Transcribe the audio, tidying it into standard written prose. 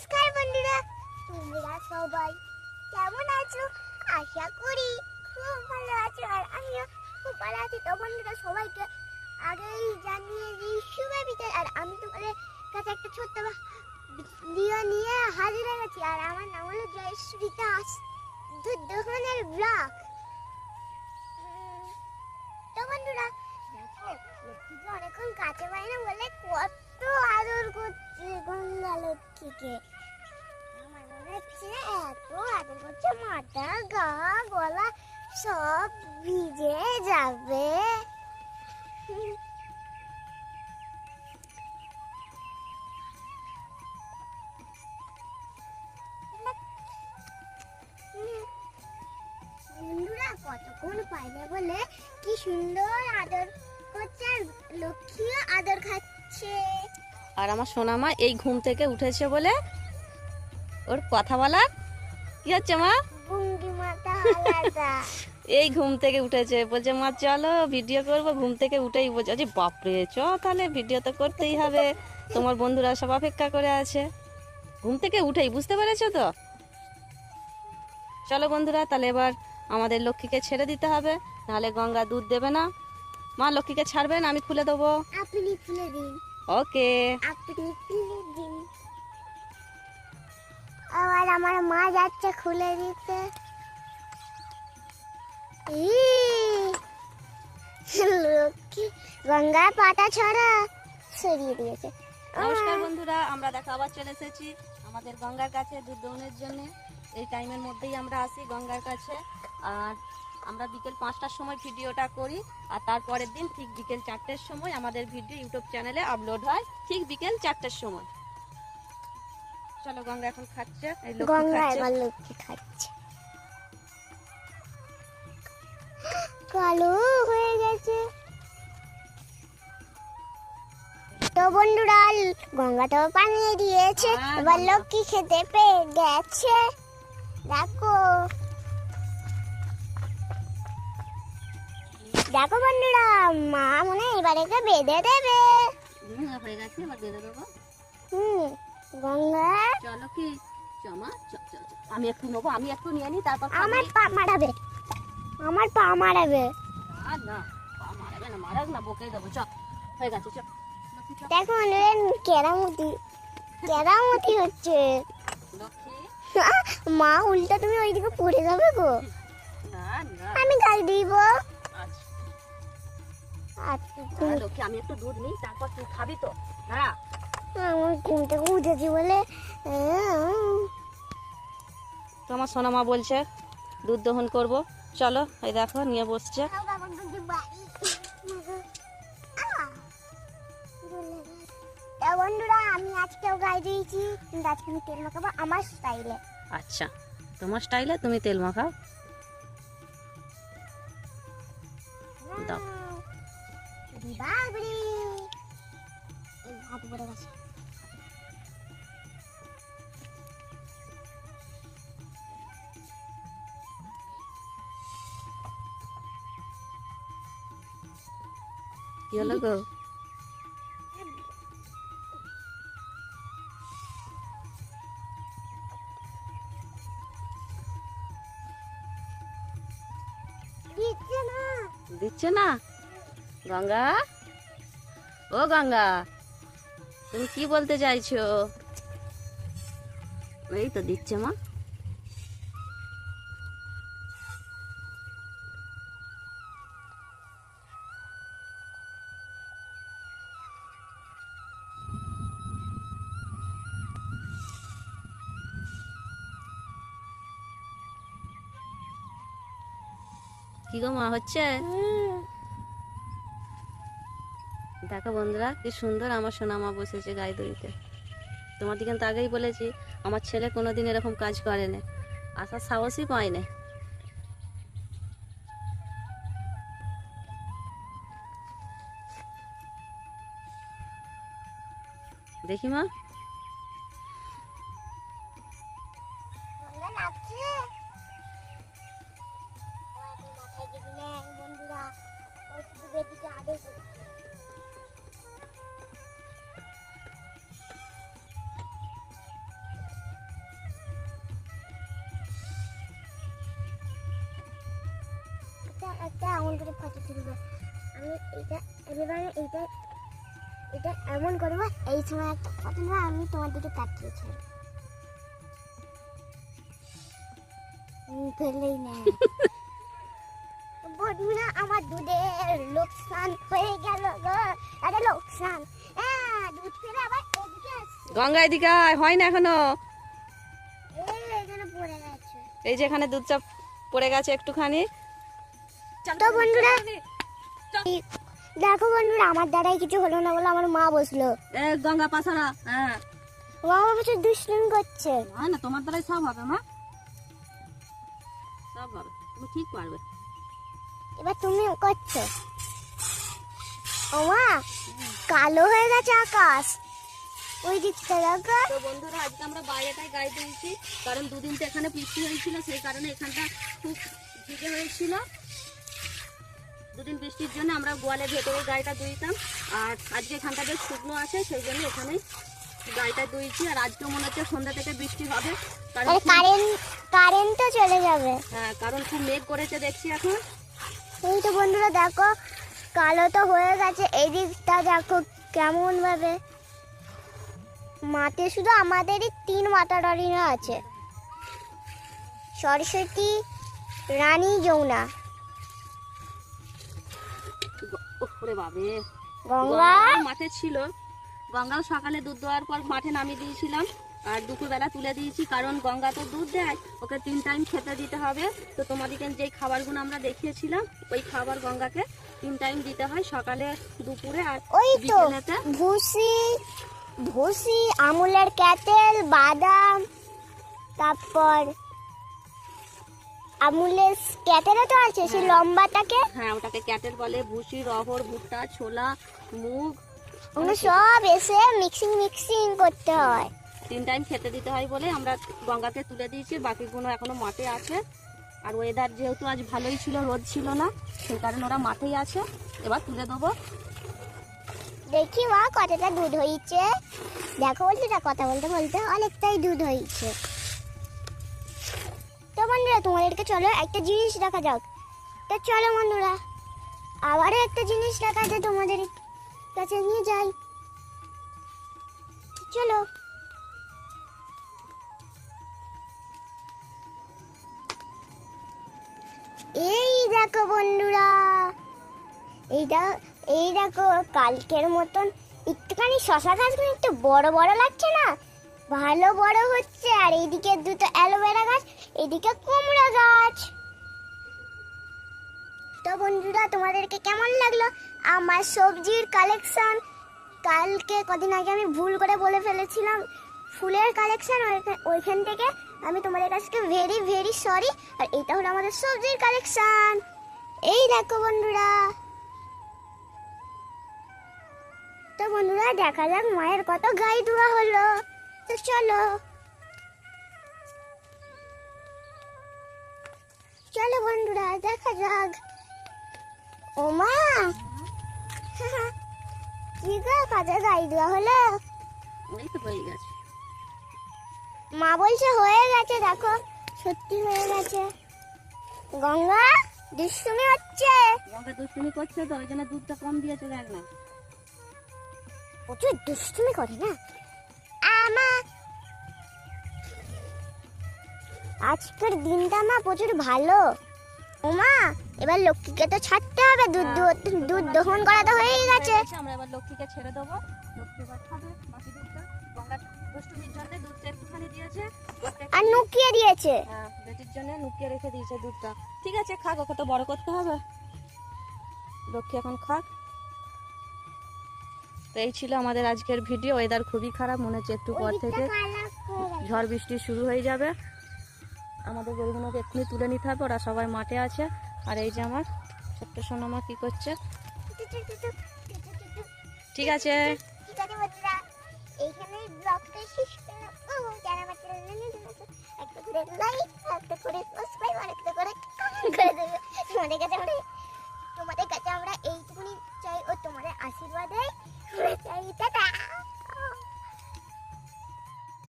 নমস্কার বন্ধুরা, তোমরা সবাই কেমন আছো? আশা করি খুব ভালো আছো, আর আমিও খুব ভালো আছি। তো বন্ধুরা, সবাইকে আগেই জানিয়ে দিই শুভ বিকেল। আর আমি তোমাদের কাছে একটা ছোট্ট ভিডিও নিয়ে হাজির হয়ে গেছি। আর আমার নাম হলো জয়শ্রী দাস, দোকানের ব্লগ। তো বন্ধুরা দেখো, লক্ষ্মীকে অনেকক্ষণ কাছে পাই না বলে কত আদর করছে গঙ্গা লক্ষ্মীকে। আমার মনে হচ্ছে এত আদর করছে, মাথা গা গলা সব ভিজে যাবে। বন্ধুরা কতক্ষণ পাইলে বলে কি সুন্দর আদর করছে, আর লক্ষ্মীও আদর খাচ্ছে। আর আমার সোনামা এই ঘুম থেকে উঠেছে বলে ওর কথা বলার কি হচ্ছে মা? ভঙ্গিমাটা আলাদা। এই ঘুম থেকে উঠেছে, বলছে মা চলো ভিডিও করব। ঘুম থেকে উঠেই বলছে যে বাপরে চ তাহলে ভিডিও তো করতেই হবে, তোমার বন্ধুরা সব অপেক্ষা করে আছে। ঘুম থেকে উঠেই, বুঝতে পেরেছো তো? চলো বন্ধুরা, তাহলে এবার আমাদের লক্ষ্মীকে ছেড়ে দিতে হবে, নাহলে গঙ্গা দুধ দেবে না। মা লক্ষ্মীকে ছাড়বেন, আমি খুলে দেবো। আপনি খুলে দিন, ওকে। আপনি খুলে দিন। আবার আমার মা যাচ্ছে খুলে দিতে। লক্ষ্মী গঙ্গার পাতা ছড়া সরিয়ে দিয়েছে। নমস্কার বন্ধুরা, আমরা দেখো আবার চলে এসেছি আমাদের গঙ্গার কাছে দুধ দোহনের জন্য। এই টাইমের মধ্যেই আমরা আসি গঙ্গার কাছে। আর আমরা বিকেল 5টার সময় ভিডিওটা করি, আর তারপরের দিন ঠিক বিকেল 4টের সময় আমাদের ভিডিও ইউটিউব চ্যানেলে আপলোড হয়, ঠিক বিকেল 4টের সময়। চলো, গঙ্গা এখন খাচ্ছে, এই লক্ষ্মী গঙ্গা খাচ্ছে। এবার লক্ষ্মী খাচ্ছে। কালো হয়ে গেছে। তো বন্ধুরা, গঙ্গা তো পানি দিয়েছে, এবার লক্ষ্মী খেতে পেয়ে গেছে। দেখো দেখো বন্ধুরা, মা মনে হয় এবার একে বেঁধে দেবে। হয়ে গেছে, এবার বেঁধে দেবো। গঙ্গা চলো কি চমা, আমি একটু নেবো, আমি একটু নিয়ে নিই, তারপর আমার পা মারাবে, আমার পা মারাবে। আর না, পা মারাবে না, মারাক না, বকে দেবো। চ, হয়ে গেছে, চ। দেখো কেরামতি কেরামতি হচ্ছে। লক্ষ্মী মা উল্টা তুমি ওইদিকে পড়ে যাবে গো। না না, আমি গাল দিব। আচ্ছা আচ্ছা, লক্ষ্মী, আমি একটু দুধ নিই, তারপর তুই খাবি তো। হ্যাঁ, আমার ঘুম থেকে উঠেছি বলে তো আমার সোনামা বলছে দুধ দহন করব। চলো, এই দেখো নিয়ে বসছে। বন্ধুরা, আমি আজকেও গায়ে দিয়েছি, কিন্তু আজকে আমি তেল মাখাবো আমার স্টাইলে। আচ্ছা, তোমার স্টাইলে তুমি তেল মাখাও। দাও। বাবরি এই হাত পড়ে গেছে। কি হলো গো? দিচ্ছে না। দিচ্ছে না? গঙ্গা, ও গঙ্গা, তুমি কি বলতে চাইছো? এই তো দিচ্ছে মা। কি গো মা, হচ্ছে? দেখো বন্ধুরা, কি সুন্দর আমার সোনামা বসেছে গায়ে দড়িতে। তোমাদের কিন্তু আগেই বলেছি, আমার ছেলে কোনোদিন এরকম কাজ করে না, আসার সাহসই পায় না। দেখি মা, গঙ্গা নাচছে। মাথায় দিলে বন্ধুরা, ওই শুধু বেটিকে আদর করছে। এমন করে ফটো তুলবো। আমি এবারে এটা এমন করবো, এই সময় একটা ফটো নেবো, আমি তোমার দিকে তাকিয়ে ছাড়বো। ফেললেই না বন্ধুরা, আমার দুধের লোকসান হয়ে গেল গো। আরে লোকসান, দুধ ফেলে আবার এদিকে আসছে। গঙ্গা এদিকে আয়, হয় না এখনো। এখানে পড়ে গেছে। এই যে এখানে দুধ চাপ পড়ে গেছে একটুখানি। তো বন্ধুরা দেখো বন্ধুরা, আমার দ্বারাই কিছু হলো না বলে আমার মা বসলো। গঙ্গা পাশারা, হ্যাঁ মা বসে দুষ্টুমি করছে। না, তোমার দ্বারাই সব হবে মা, সব হবে, তুমি ঠিক পারবে। এবার তুমি করছো। ও মা, কালো হয়ে গেছে আকাশ ওই দিকটা দেখো। তো বন্ধুরা, আজকে আমরা বাইরেটাই গায়ে দিয়েছি, কারণ দুদিন তো এখানে বৃষ্টি হয়েছিল, সেই কারণে এখানটা খুব ভিজে হয়েছিল। দুদিন বৃষ্টির জন্য আমরা গোয়ালের ভেতরে গাড়িটা ধুইতাম, আর আজকে এখানটা বেশ শুকনো আছে, সেই জন্য এখানেই গাড়িটা ধুইছি। আর আজকে মনে হচ্ছে সন্ধ্যা থেকে বৃষ্টি হবে, কারণ কারেন্টও চলে যাবে। হ্যাঁ, কারণ খুব মেঘ করেছে দেখছি এখন। এই তো বন্ধুরা দেখো, কালো তো হয়ে গেছে। এই দিকটা দেখো কেমন ভাবে মাঠে শুধু আমাদেরই 3 মাতা রানীরা আছে, সরস্বতী, রানী, যমুনা, ওরে বাবে, গঙ্গা। মাঠে ছিল। গঙ্গাও সকালে দুধ দেওয়ার পর মাঠে নামিয়ে দিয়েছিলাম, আর দুপুরবেলা তুলে দিয়েছি, কারণ গঙ্গা তো দুধ দেয়, ওকে 3 টাইম খেতে দিতে হবে। তো তোমাদেরকে যেই খাবারগুলো আমরা দেখিয়েছিলাম, ওই খাবার গঙ্গাকে 3 টাইম দিতে হয়, সকালে, দুপুরে আর ওই তো বিকেলেতে। ভুসি, আমুলের ক্যাটেল, বাদাম, তারপর আমুলের ক্যাটেলও তো আছে সেই লম্বাটাকে। হ্যাঁ, ওটাকে ক্যাটেল বলে। ভুসি, রহড়, ভুট্টা, ছোলা, মুগ, ওগুলো সব এসে মিক্সিং করতে হয়। 3 টাইম খেতে দিতে হয় বলে আমরা গঙ্গাকে তুলে দিয়েছি, বাকিগুলো এখনো মাঠে আছে। আর ওয়েদার যেহেতু আজ ভালোই ছিল, রোদ ছিল না, সেই কারণে ওরা মাঠেই আছে। এবার তুলে দেবো। দেখি মা কতটা দুধ হয়েছে। দেখো বলতে কথা বলতে বলতে অনেকটাই দুধ হয়েছে। তো বন্ধুরা, তোমাদেরকে চলো একটা জিনিস দেখা যাক। তো চলো বন্ধুরা, আবারও একটা জিনিস দেখাতে তোমাদের কাছে নিয়ে যাই। চলো। এই দেখো বন্ধুরা, এই দেখো কালকের মতন একটুখানি শশা গাছগুলো একটু বড় বড় লাগছে না, ভালো বড় হচ্ছে। আর এইদিকে দুটো অ্যালোভেরা গাছ, এদিকে কুমড়া গাছ। তো বন্ধুরা, তোমাদেরকে কেমন লাগলো আমার সবজির কালেকশন? কালকে কদিন আগে আমি ভুল করে বলে ফেলেছিলাম ফুলের কালেকশন, ওইখান থেকে আমি তোমাদের কাছে ভেরি ভেরি সরি। আর এটা হলো আমাদের সবজির কালেকশন। এই দেখো বন্ধুরা। তো বন্ধুরা, দেখা যাক মায়ের কত গাই ধোয়া হলো। তো চলো চলো বন্ধুরা, দেখা যাক। ও মা, কি গো, কত গাই ধোয়া হলো? ওই তো হয়ে গেছে। মা বলছে হয়ে গেছে, দেখো সত্যি হয়ে গেছে। গঙ্গা দুষ্টুমি হচ্ছে। গঙ্গা দুষ্টুমি করছে, তো ওই জন্য দুধটা কম দিয়েছে, দেখ না। প্রচুর দুষ্টুমি করে না আজকের দিনটা মা প্রচুর ভালো। ওমা, এবার লক্ষ্মীকে তো ছাড়তে হবে, দুধ দহন করা তো হয়েই গেছে। আমরা এবার লক্ষ্মীকে ছেড়ে দেবো, লক্ষ্মী এবার খাবে বাকি দুধটা। গঙ্গা দুষ্টুমির জন্য দুধটা একটুখানি দিয়েছে, আর নুকিয়ে দিয়েছে। হ্যাঁ, বেটির জন্য নুকিয়ে রেখে দিয়েছে দুধটা। ঠিক আছে, খাক, ওকে তো বড় করতে হবে। লক্ষ্মী এখন খাক। তো এই ছিল আমাদের আজকের ভিডিও। ওয়েদার খুবই খারাপ, মনে হচ্ছে একটু পর থেকে ঝড় বৃষ্টি শুরু হয়ে যাবে। আমাদের গরুগুলোকে এক্ষুনি তুলে নিতে হবে, ওরা সবাই মাঠে আছে। আর এই যে আমার ছোট্ট সোনামা কি করছে। ঠিক আছে, ঠিক আছে বন্ধুরা, এইখানেই ব্লগটা শেষ করলাম।